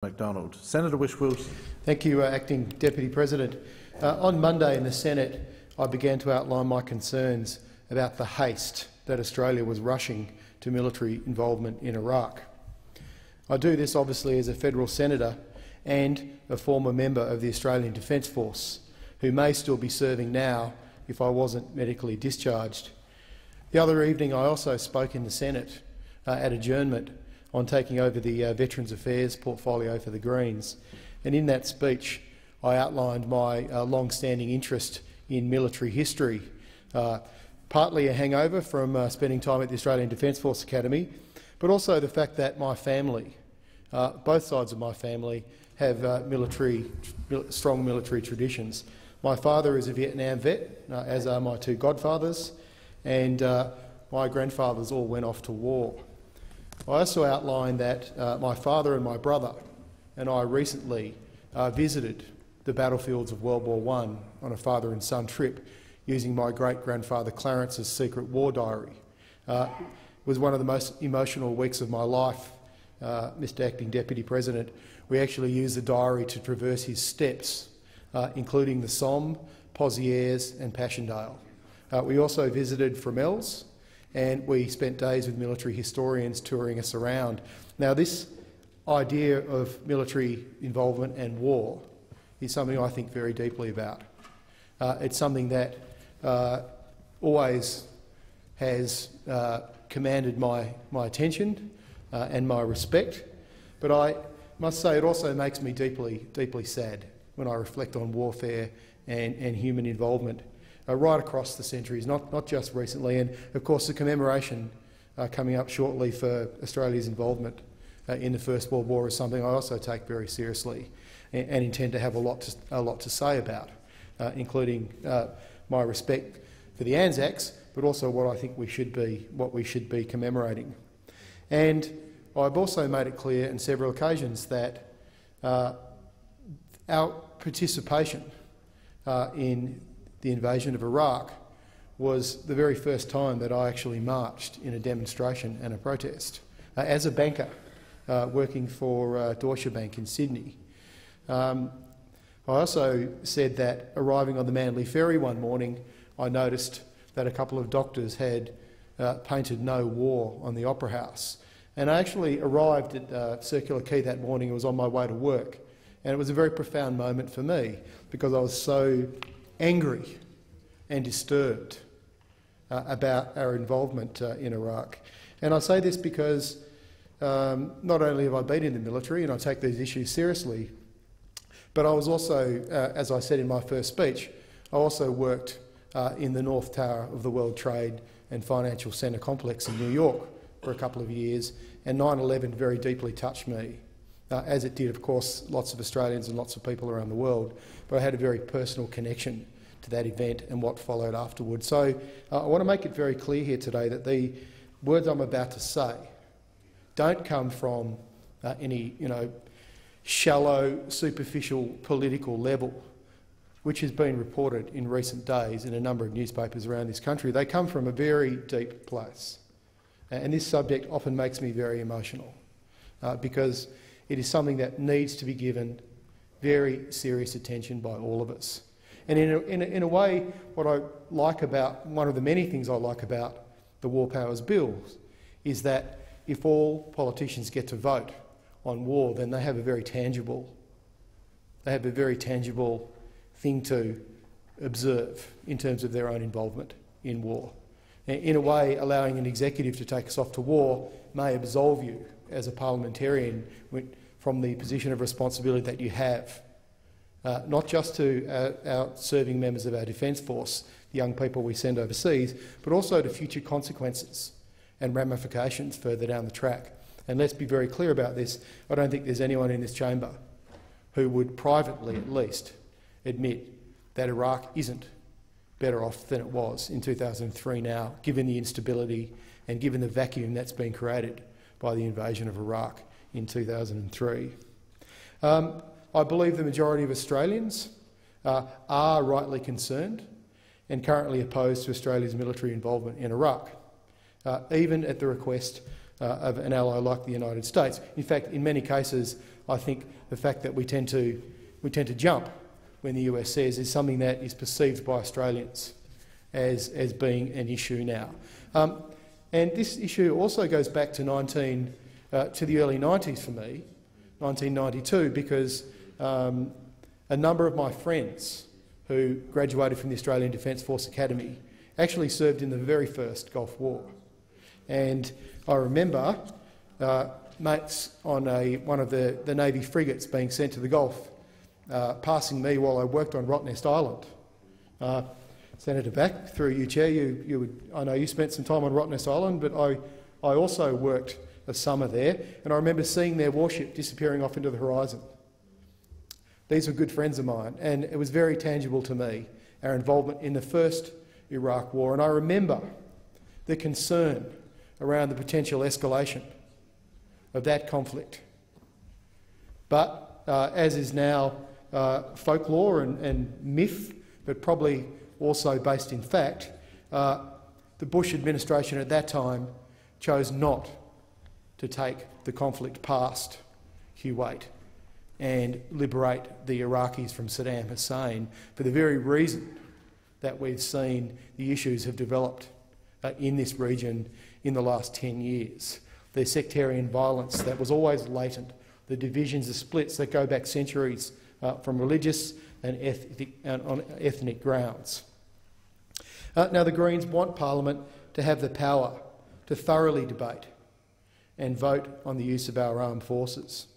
MacDonald. Senator Whish-Wilson. Thank you, Acting Deputy President. On Monday in the Senate, I began to outline my concerns about the haste that Australia was rushing to military involvement in Iraq. I do this obviously as a federal senator and a former member of the Australian Defence Force, who may still be serving now if I wasn't medically discharged. The other evening I also spoke in the Senate at adjournment on taking over the Veterans Affairs portfolio for the Greens, and in that speech I outlined my long-standing interest in military history, partly a hangover from spending time at the Australian Defence Force Academy, but also the fact that my family, both sides of my family, have strong military traditions. My father is a Vietnam vet, as are my two godfathers, and my grandfathers all went off to war. I also outlined that my father and my brother and I recently visited the battlefields of World War I on a father and son trip using my great-grandfather Clarence's secret war diary. It was one of the most emotional weeks of my life, Mr Acting Deputy President. We actually used the diary to traverse his steps, including the Somme, Pozieres and Passchendaele. We also visited Fromelles, and we spent days with military historians touring us around. Now, this idea of military involvement and war is something I think very deeply about. It's something that always has commanded my attention and my respect, but I must say it also makes me deeply sad when I reflect on warfare and human involvement right across the centuries, not just recently. And of course the commemoration coming up shortly for Australia's involvement in the First World War is something I also take very seriously and intend to have a lot to say about, including my respect for the Anzacs, but also what I think we should be commemorating. And I've also made it clear on several occasions that our participation in the invasion of Iraq was the very first time that I actually marched in a demonstration and a protest as a banker working for Deutsche Bank in Sydney. I also said that arriving on the Manly Ferry one morning, I noticed that a couple of doctors had painted "No War" on the Opera House. And I actually arrived at Circular Quay that morning. It was on my way to work, and it was a very profound moment for me because I was so angry and disturbed about our involvement in Iraq. And I say this because not only have I been in the military and I take these issues seriously, but I was also, as I said in my first speech, I also worked in the North Tower of the World Trade and Financial Centre complex in New York for a couple of years, and 9/11 very deeply touched me, as it did, of course, lots of Australians and lots of people around the world. But I had a very personal connection to that event and what followed afterwards. So I want to make it very clear here today that the words I'm about to say don't come from any shallow, superficial political level, which has been reported in recent days in a number of newspapers around this country. They come from a very deep place. And this subject often makes me very emotional because it is something that needs to be given very serious attention by all of us. And in a way, what I like about, one of the many things I like about the War Powers Bill is that if all politicians get to vote on war, then they have a very tangible thing to observe in terms of their own involvement in war. In a way, allowing an executive to take us off to war may absolve you as a parliamentarian from the position of responsibility that you have, not just to our serving members of our Defence Force, the young people we send overseas, but also to future consequences and ramifications further down the track. And let's be very clear about this. I don't think there's anyone in this chamber who would privately, at least, admit that Iraq isn't better off than it was in 2003 now, given the instability and given the vacuum that's been created by the invasion of Iraq in 2003. I believe the majority of Australians are rightly concerned and currently opposed to Australia's military involvement in Iraq, even at the request of an ally like the United States. In fact, in many cases, I think the fact that we tend to jump when the US says is something that is perceived by Australians as being an issue now. And this issue also goes back to the early 90s for me, 1992, because a number of my friends who graduated from the Australian Defence Force Academy actually served in the very first Gulf War. And I remember mates on one of the Navy frigates being sent to the Gulf, passing me while I worked on Rottnest Island. Senator Back, through you, Chair, I know you spent some time on Rottnest Island, but I also worked a summer there, and I remember seeing their warship disappearing off into the horizon. These were good friends of mine, and it was very tangible to me, our involvement in the first Iraq War, and I remember the concern around the potential escalation of that conflict. But as is now folklore and myth, but probably also based in fact, the Bush administration at that time chose not to take the conflict past Kuwait and liberate the Iraqis from Saddam Hussein for the very reason that we've seen the issues have developed in this region in the last 10 years. The sectarian violence that was always latent, the divisions, the splits that go back centuries from religious and on ethnic grounds. Now, the Greens want Parliament to have the power to thoroughly debate and vote on the use of our armed forces.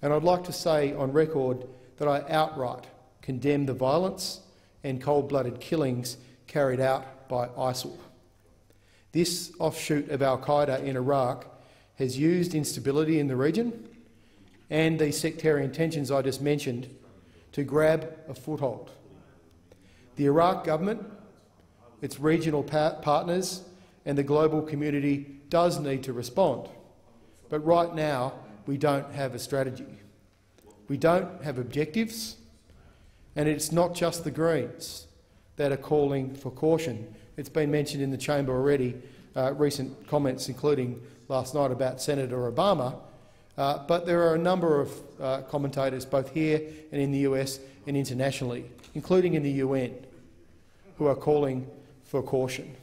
And I'd like to say on record that I outright condemn the violence and cold-blooded killings carried out by ISIL. This offshoot of al-Qaeda in Iraq has used instability in the region and the sectarian tensions I just mentioned to grab a foothold. The Iraq government, its regional partners and the global community does need to respond. But right now, we don't have a strategy. We don't have objectives, and it's not just the Greens that are calling for caution. It's been mentioned in the chamber already, recent comments including last night about Senator Obama, but there are a number of commentators both here and in the US and internationally, including in the UN, who are calling for caution.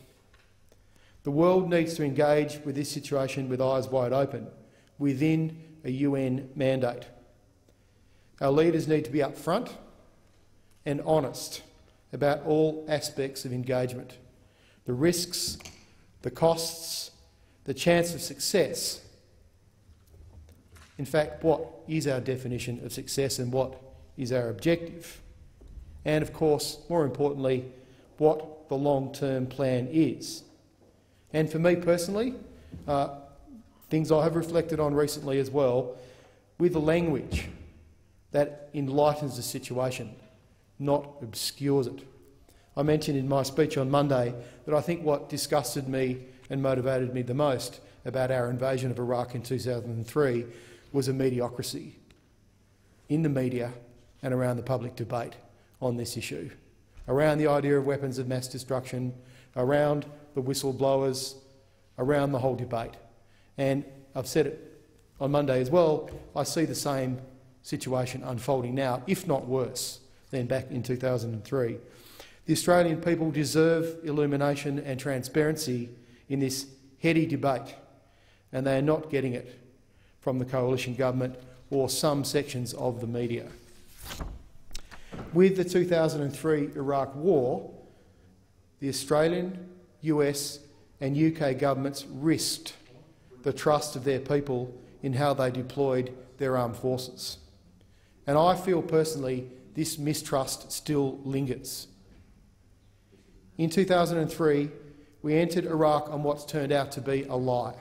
The world needs to engage with this situation with eyes wide open within a UN mandate. Our leaders need to be upfront and honest about all aspects of engagement, the risks, the costs, the chance of success. In fact, what is our definition of success and what is our objective? And of course, more importantly, what the long-term plan is. And for me personally, things I have reflected on recently as well, with the language that enlightens the situation, not obscures it. I mentioned in my speech on Monday that I think what disgusted me and motivated me the most about our invasion of Iraq in 2003 was a mediocrity in the media and around the public debate on this issue, around the idea of weapons of mass destruction, around the whistleblowers, around the whole debate. And I've said it on Monday as well, I see the same situation unfolding now, if not worse, than back in 2003. The Australian people deserve illumination and transparency in this heady debate, and they are not getting it from the coalition government or some sections of the media. With the 2003 Iraq War, the Australian, US and UK governments risked the trust of their people in how they deployed their armed forces. And I feel personally this mistrust still lingers. In 2003, we entered Iraq on what's turned out to be a lie,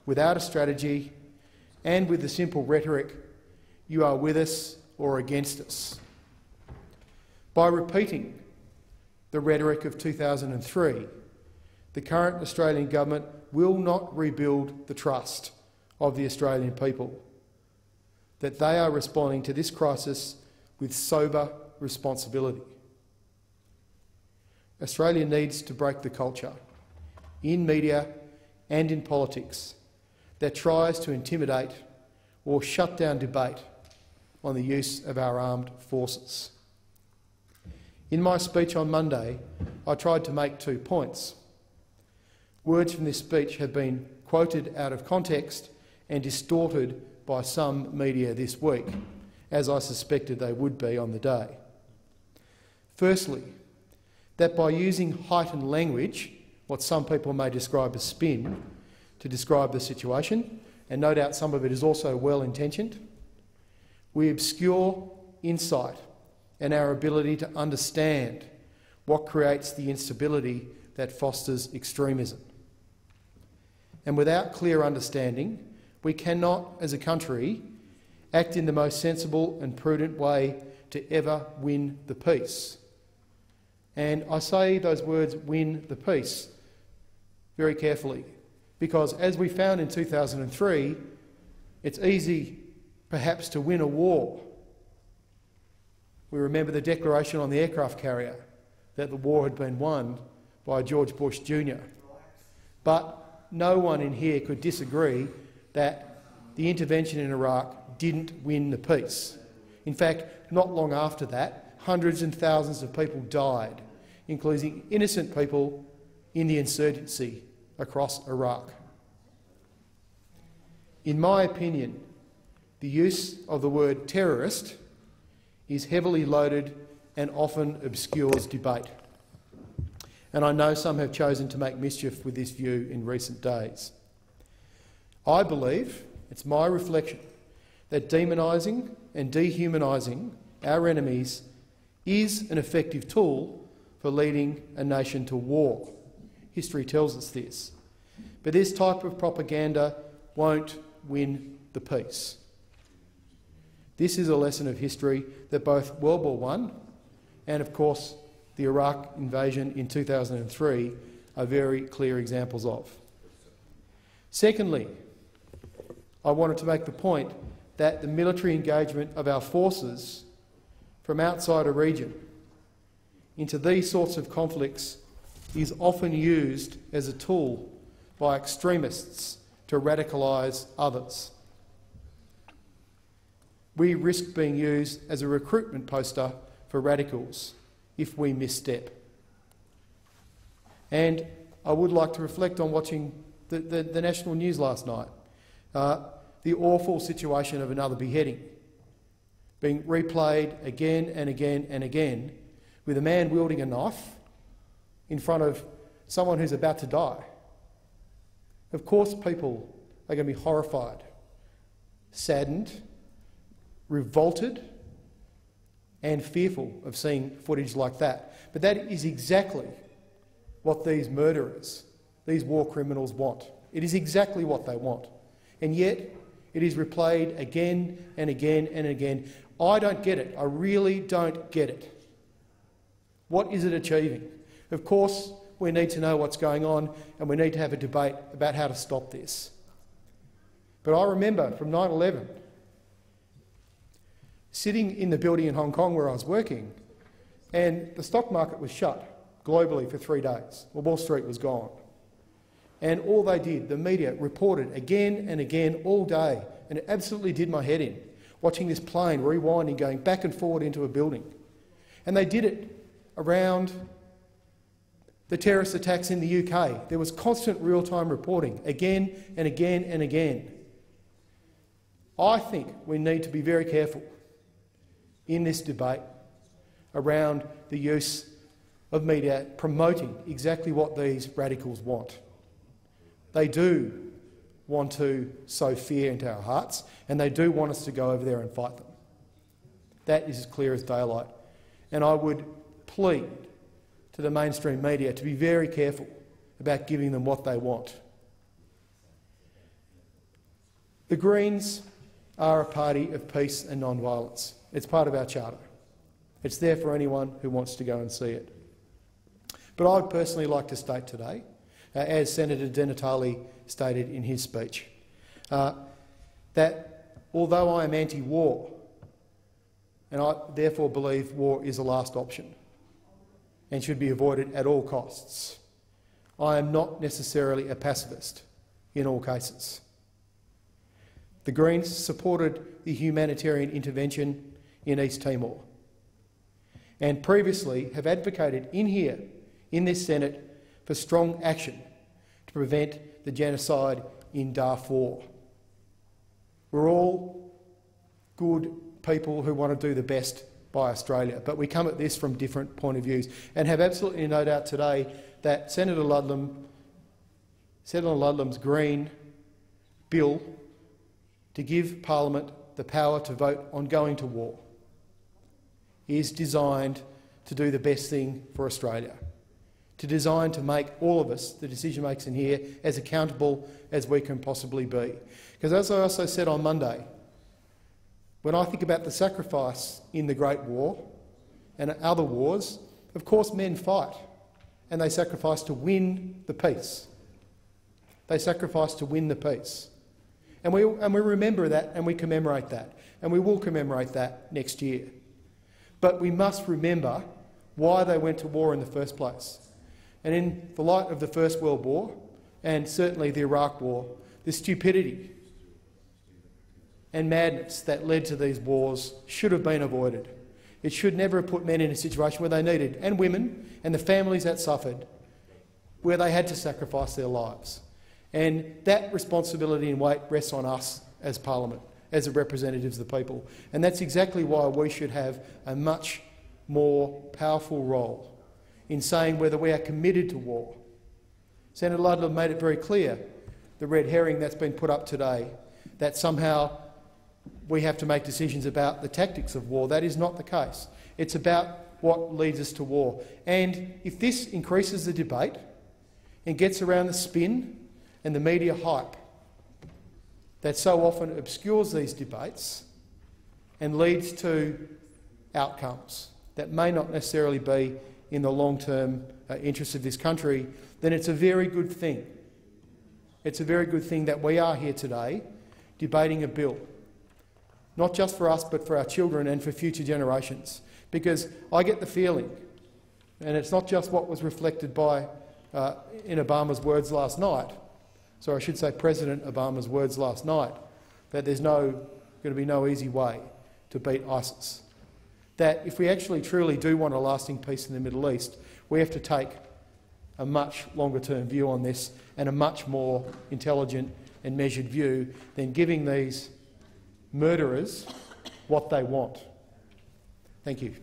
without a strategy and with the simple rhetoric, "You are with us or against us." By repeating the rhetoric of 2003, the current Australian government will not rebuild the trust of the Australian people, that they are responding to this crisis with sober responsibility. Australia needs to break the culture, in media and in politics, that tries to intimidate or shut down debate on the use of our armed forces. In my speech on Monday, I tried to make 2 points. Words from this speech have been quoted out of context and distorted by some media this week, as I suspected they would be on the day. Firstly, that by using heightened language, what some people may describe as spin, to describe the situation, and no doubt some of it is also well-intentioned, we obscure insight and our ability to understand what creates the instability that fosters extremism. And without clear understanding, we cannot, as a country, act in the most sensible and prudent way to ever win the peace. And I say those words, win the peace, very carefully, because as we found in 2003, it's easy perhaps to win a war. We remember the declaration on the aircraft carrier that the war had been won by George Bush Jr. But no one in here could disagree that the intervention in Iraq didn't win the peace. In fact, not long after that, hundreds and thousands of people died, including innocent people in the insurgency across Iraq. In my opinion, the use of the word terrorist is heavily loaded and often obscures debate. And I know some have chosen to make mischief with this view in recent days. I believe, it's my reflection, that demonising and dehumanising our enemies is an effective tool for leading a nation to war. History tells us this. But this type of propaganda won't win the peace. This is a lesson of history that both World War I and, of course, the Iraq invasion in 2003 are very clear examples of. Secondly, I wanted to make the point that the military engagement of our forces from outside a region into these sorts of conflicts is often used as a tool by extremists to radicalise others. We risk being used as a recruitment poster for radicals if we misstep. And I would like to reflect on watching the national news last night. The awful situation of another beheading being replayed again and again and again with a man wielding a knife in front of someone who's about to die. Of course people are going to be horrified, saddened, revolted and fearful of seeing footage like that. But that is exactly what these murderers, these war criminals want. It is exactly what they want. And yet it is replayed again and again and again. I don't get it. I really don't get it. What is it achieving? Of course, we need to know what's going on and we need to have a debate about how to stop this. But I remember from 9/11, sitting in the building in Hong Kong where I was working, and the stock market was shut globally for 3 days. Well, Wall Street was gone. And all they did, the media reported again and again all day, and it absolutely did my head in, watching this plane rewinding, going back and forward into a building. And they did it around the terrorist attacks in the UK. There was constant real-time reporting, again and again and again. I think we need to be very careful in this debate around the use of media promoting exactly what these radicals want. They do want to sow fear into our hearts, and they do want us to go over there and fight them. That is as clear as daylight. And I would plead to the mainstream media to be very careful about giving them what they want. The Greens are a party of peace and non-violence. It's part of our charter. It's there for anyone who wants to go and see it. But I'd personally like to state today, as Senator Di Natale stated in his speech, that although I am anti-war, and I therefore believe war is a last option and should be avoided at all costs, I am not necessarily a pacifist in all cases. The Greens supported the humanitarian intervention in East Timor and previously have advocated in this Senate, for strong action to prevent the genocide in Darfur. We're all good people who want to do the best by Australia, but we come at this from different point of views and have absolutely no doubt today that Senator Ludlam's Green bill to give Parliament the power to vote on going to war is designed to do the best thing for Australia, designed to make all of us, the decision makers in here, as accountable as we can possibly be. Because as I also said on Monday, when I think about the sacrifice in the Great War and other wars, of course men fight and they sacrifice to win the peace. They sacrifice to win the peace. And we remember that and we commemorate that, and we will commemorate that next year. But we must remember why they went to war in the first place. And in the light of the First World War, and certainly the Iraq War, the stupidity and madness that led to these wars should have been avoided. It should never have put men in a situation where they needed, and women, and the families that suffered, where they had to sacrifice their lives. And that responsibility and weight rests on us as Parliament, as the representatives of the people. And that's exactly why we should have a much more powerful role in saying whether we are committed to war. Senator Ludlam made it very clear, the red herring that's been put up today, that somehow we have to make decisions about the tactics of war. That is not the case. It's about what leads us to war. And if this increases the debate and gets around the spin and the media hype that so often obscures these debates and leads to outcomes that may not necessarily be in the long-term interests of this country, then it's a very good thing. It's a very good thing that we are here today debating a bill, not just for us but for our children and for future generations. Because I get the feeling, and it's not just what was reflected by in Obama's words last night, so I should say President Obama's words last night, that there's going to be no easy way to beat ISIS. That if we actually truly do want a lasting peace in the Middle East, we have to take a much longer-term view on this and a much more intelligent and measured view than giving these murderers what they want. Thank you.